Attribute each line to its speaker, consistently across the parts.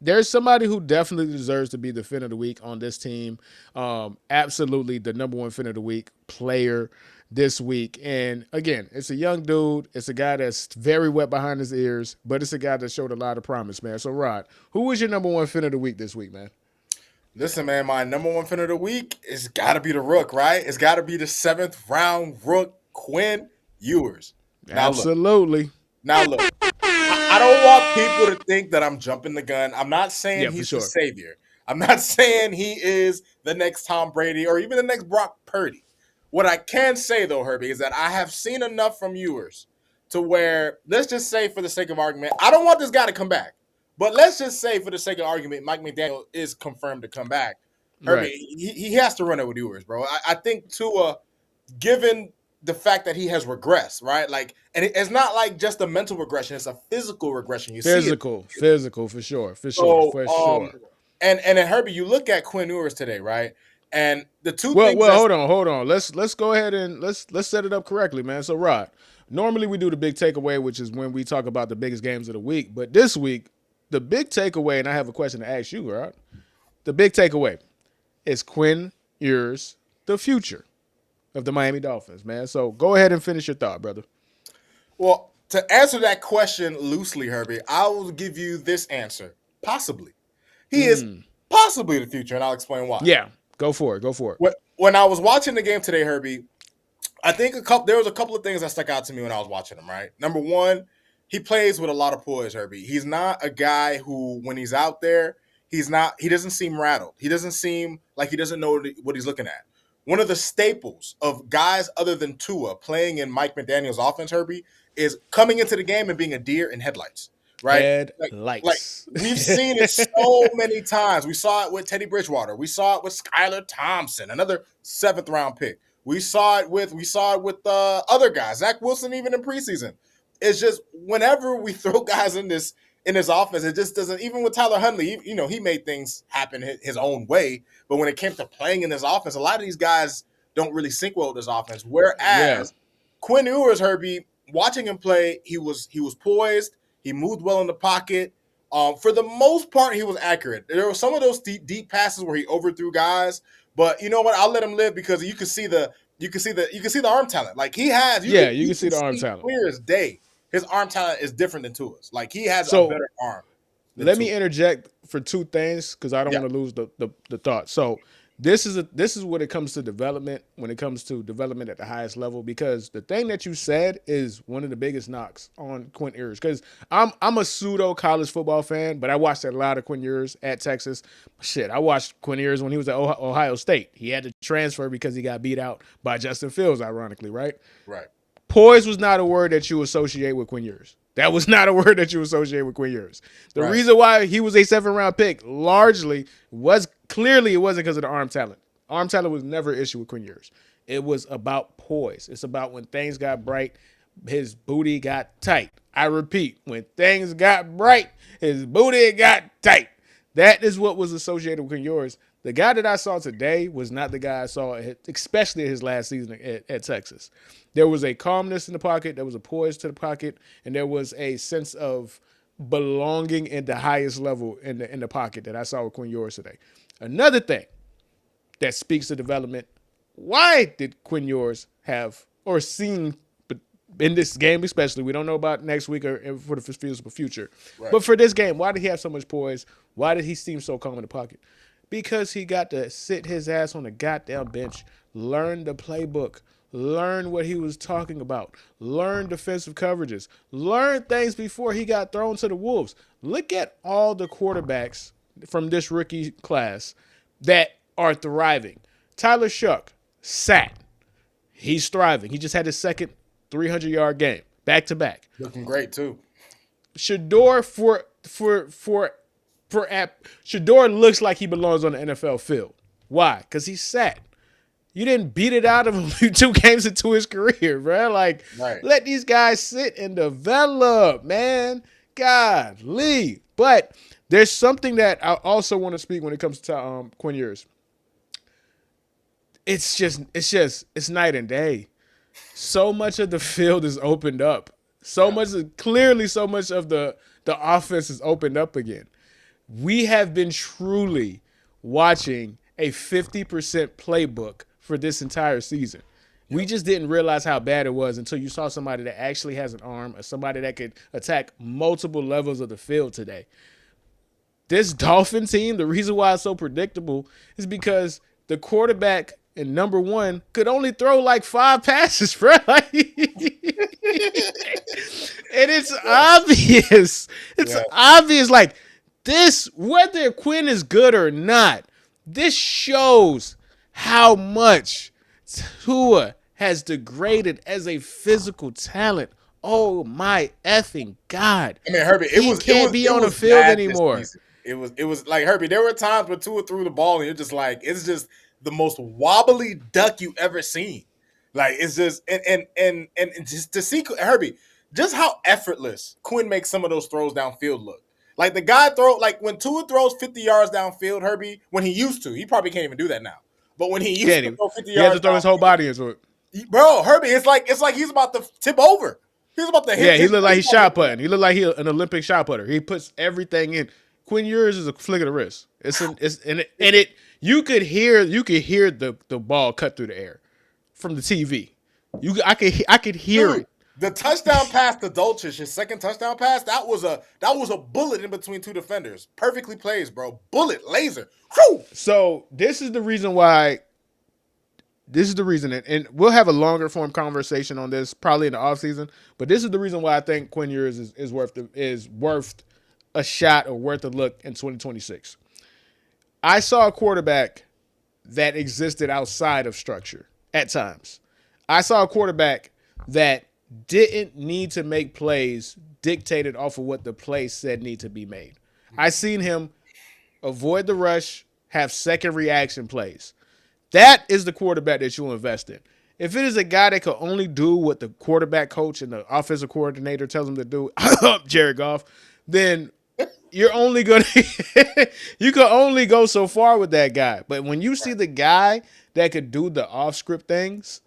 Speaker 1: there's somebody who definitely deserves to be the fin of the week on this team. Absolutely the number one fin of the week player this week. And again, it's a young dude. It's a guy that's very wet behind his ears, but it's a guy that showed a lot of promise, man. So, Rod, who was your number one fin of the week this week, man?
Speaker 2: Listen, man, my number one fin of the week is got to be the Rook, right? It's got to be the seventh round Rook, Quinn Ewers. Now look,
Speaker 1: Absolutely.
Speaker 2: now look. I don't want people to think that I'm jumping the gun. I'm not saying
Speaker 1: Yeah, for
Speaker 2: he's the
Speaker 1: sure.
Speaker 2: savior. I'm not saying he is the next Tom Brady or even the next Brock Purdy. What I can say though, Herbie, is that I have seen enough from Ewers to where, let's just say for the sake of argument, I don't want this guy to come back. But let's just say for the sake of argument, Mike McDaniel is confirmed to come back. Herbie,
Speaker 1: Right.
Speaker 2: he has to run it with Ewers, bro. I think Tua, given the fact that he has regressed, right? Like, and it's not like just a mental regression; it's a physical regression. You see it.
Speaker 1: Physical, for sure, for sure,
Speaker 2: So,
Speaker 1: for sure.
Speaker 2: and then Herbie, you look at Quinn Ewers today, right? And the two
Speaker 1: Well,
Speaker 2: things
Speaker 1: well,
Speaker 2: that's
Speaker 1: hold on. Let's go ahead and let's set it up correctly, man. So, Rod, normally we do the big takeaway, which is when we talk about the biggest games of the week. But this week, the big takeaway, and I have a question to ask you, Rod. The big takeaway is Quinn Ewers, the future of the Miami Dolphins, man. So go ahead and finish your thought, brother.
Speaker 2: well, to answer that question loosely, Herbie, I will give you this answer: possibly, he is possibly the future, and I'll explain why.
Speaker 1: Yeah, go for it. Go for it.
Speaker 2: When I was watching the game today, Herbie, I think there was a couple of things that stuck out to me when I was watching him. Right, number one, he plays with a lot of poise. Herbie, he's not a guy who, when he's out there, he doesn't seem rattled. He doesn't seem like he doesn't know what he's looking at. One of the staples of guys other than Tua playing in Mike McDaniel's offense, Herbie, is coming into the game and being a deer in headlights. Right, like
Speaker 1: Headlights.
Speaker 2: we've seen it so many times. We saw it with Teddy Bridgewater. We saw it with Skylar Thompson, another seventh round pick. We saw it with other guys, Zach Wilson, even in preseason. It's just whenever we throw guys in this offense, it just doesn't. Even with Tyler Huntley, he made things happen his own way. But when it came to playing in this offense, a lot of these guys don't really sync well with this offense.
Speaker 1: Yeah.
Speaker 2: Whereas Quinn Ewers, Herbie, watching him play, he was poised. He moved well in the pocket. For the most part, he was accurate. There were some of those deep passes where he overthrew guys, but you know what? I'll let him live because you can see the arm talent. Like he has,
Speaker 1: Yeah, you
Speaker 2: you
Speaker 1: can see
Speaker 2: can
Speaker 1: the arm
Speaker 2: see
Speaker 1: talent.
Speaker 2: clear as day. His arm talent is different than Tua's. Like he has a
Speaker 1: So
Speaker 2: better arm than
Speaker 1: let me
Speaker 2: Tua.
Speaker 1: interject for two things because I don't
Speaker 2: Yeah,
Speaker 1: want to lose the thought. So this is when it comes to development, when it comes to development at the highest level, because the thing that you said is one of the biggest knocks on Quinn Ewers. Because I'm a pseudo college football fan, but I watched a lot of Quinn Ewers at Texas. Shit, I watched Quinn Ewers when he was at Ohio State. He had to transfer because he got beat out by Justin Fields, ironically, right?
Speaker 2: right,
Speaker 1: Poise was not a word that you associate with Quinn Ewers. That was not a word that you associate with Quinn Ewers. The
Speaker 2: right,
Speaker 1: reason why he was a 7th round pick largely was clearly it wasn't because of the arm talent. Arm talent was never an issue with Quinn Ewers. It was about poise. It's about when things got bright, his booty got tight. I repeat, when things got bright, his booty got tight. That is what was associated with Quinn Ewers. The guy that I saw today was not the guy I saw, especially his last season at Texas. There was a calmness in the pocket, there was a poise to the pocket, and there was a sense of belonging in the highest level in the pocket that I saw with Quinn Ewers today. Another thing that speaks to development: why did Quinn Ewers have or seem in this game, especially, we don't know about next week or for the foreseeable future,
Speaker 2: right.
Speaker 1: but for this game, why did he have so much poise? Why did he seem so calm in the pocket? Because he got to sit his ass on the goddamn bench, learn the playbook, learn what he was talking about, learn defensive coverages, learn things before he got thrown to the wolves. Look at all the quarterbacks from this rookie class that are thriving. Tyler Shuck sat. He's thriving. He just had his second 300-yard game back to back.
Speaker 2: Looking great too.
Speaker 1: Shador Shador looks like he belongs on the NFL field. Why? Because he sat. You didn't beat it out of him 2 games into his career, bro. Like,
Speaker 2: Right.
Speaker 1: let these guys sit and develop, man. Godly. But there's something that I also want to speak when it comes to Quinn Ewers. It's night and day. So much of the field is opened up.
Speaker 2: Yeah.
Speaker 1: So much of the offense is opened up again. we have been truly watching a 50% playbook for this entire season. We
Speaker 2: Yep.
Speaker 1: just didn't realize how bad it was until you saw somebody that actually has an arm, or somebody that could attack multiple levels of the field today. This Dolphin team, the reason why it's so predictable is because the quarterback and number one could only throw like 5 passes, bro. Like, and it's obvious. It's
Speaker 2: Yeah.
Speaker 1: obvious. Like this, whether Quinn is good or not, this shows how much Tua has degraded as a physical talent. Oh my effing God.
Speaker 2: I mean, Herbie,
Speaker 1: He can't be on the field
Speaker 2: bad this
Speaker 1: anymore.
Speaker 2: season. It was like Herbie. There were times where Tua threw the ball, and you're just like, it's just the most wobbly duck you ever seen. Like it's just and just to see Herbie, just how effortless Quinn makes some of those throws downfield look. Like the guy throw like when Tua throws 50 yards downfield, Herbie, when he used to, he probably can't even do that now. But when he used
Speaker 1: Can't
Speaker 2: to
Speaker 1: even.
Speaker 2: throw 50
Speaker 1: He had to
Speaker 2: yards
Speaker 1: throw his whole
Speaker 2: downfield,
Speaker 1: body into it.
Speaker 2: bro, Herbie, it's like he's about to tip over. He's about to hit
Speaker 1: Yeah, he
Speaker 2: his
Speaker 1: looked like
Speaker 2: face
Speaker 1: he's
Speaker 2: on the
Speaker 1: shot
Speaker 2: ground.
Speaker 1: putting. He looked like he an Olympic shot putter. He puts everything in. Quinn Ewers is a flick of the wrist. It's you could hear the ball cut through the air from the TV. I could hear
Speaker 2: Dude,
Speaker 1: it.
Speaker 2: the touchdown pass to Dolchich, his second touchdown pass, that was a bullet in between two defenders. Perfectly placed, bro. Bullet, laser. Whew!
Speaker 1: So this is the reason why. This is the reason, and we'll have a longer form conversation on this probably in the offseason, but this is the reason why I think Quinn Ewers is worth a shot or worth a look in 2026. I saw a quarterback that existed outside of structure at times. I saw a quarterback that didn't need to make plays dictated off of what the play said need to be made. I seen him avoid the rush, have second reaction plays. That is the quarterback that you'll invest in. If it is a guy that can only do what the quarterback coach and the offensive coordinator tells him to do, Jared Goff, then you're only gonna you can only go so far with that guy. But when you see the guy that could do the off script things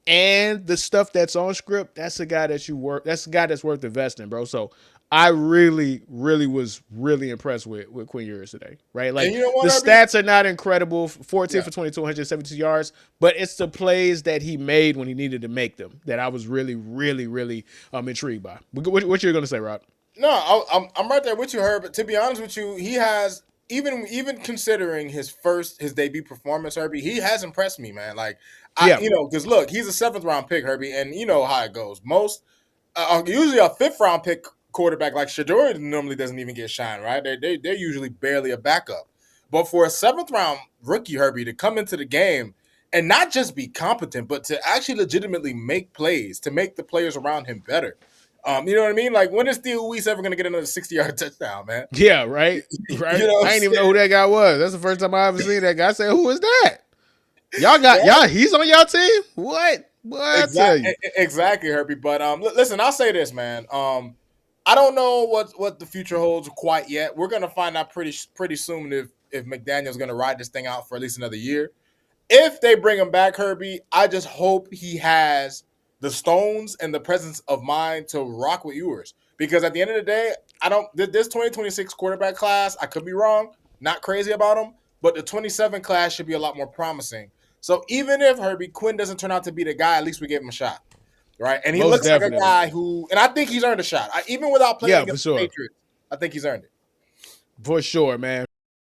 Speaker 1: and the stuff that's on script, that's the guy that you work. That's the guy that's worth investing, bro. So I really, really was really impressed with Quinn Ewers today, right?
Speaker 2: And
Speaker 1: Like
Speaker 2: you know
Speaker 1: the
Speaker 2: what, Herbie?
Speaker 1: stats are not incredible, 14
Speaker 2: Yeah.
Speaker 1: for 22, 172 yards, but it's the plays that he made when he needed to make them that I was really, really, really intrigued by. What you're gonna say, Rob?
Speaker 2: No, I'm right there with you, Herb. But to be honest with you, he has even considering his debut performance, Herbie, he has impressed me, man. Like
Speaker 1: Yeah,
Speaker 2: because look, he's a seventh round pick, Herbie, and you know how it goes. Most usually a fifth round pick quarterback like Shador normally doesn't even get shine, right? They're usually barely a backup. But for a seventh round rookie, Herbie, to come into the game and not just be competent, but to actually legitimately make plays, to make the players around him better. You know what I mean? Like when is Theo Weiss ever gonna get another 60-yard touchdown, man?
Speaker 1: yeah, right,
Speaker 2: You
Speaker 1: right.
Speaker 2: know what
Speaker 1: I
Speaker 2: I'm
Speaker 1: didn't even know
Speaker 2: saying?
Speaker 1: who that guy was. That's the first time I ever seen that guy. I said, "Who is that? Y'all got
Speaker 2: Yeah,
Speaker 1: y'all? He's on y'all team? What? What I tell you?
Speaker 2: exactly, Herbie. But listen, I'll say this, man. I don't know what the future holds quite yet. We're gonna find out pretty soon if McDaniel's gonna ride this thing out for at least another year. If they bring him back, Herbie, I just hope he has the stones and the presence of mind to rock with Ewers. Because at the end of the day, I don't this 2026 quarterback class, I could be wrong, not crazy about him, but the 27 class should be a lot more promising. So even if Herbie Quinn doesn't turn out to be the guy, at least we gave him a shot. Right? And he
Speaker 1: Most
Speaker 2: looks like a
Speaker 1: definitely.
Speaker 2: guy who and I think he's earned a shot. Even without playing
Speaker 1: Yeah, for
Speaker 2: against the
Speaker 1: sure,
Speaker 2: Patriots, I think he's earned it.
Speaker 1: for sure, man.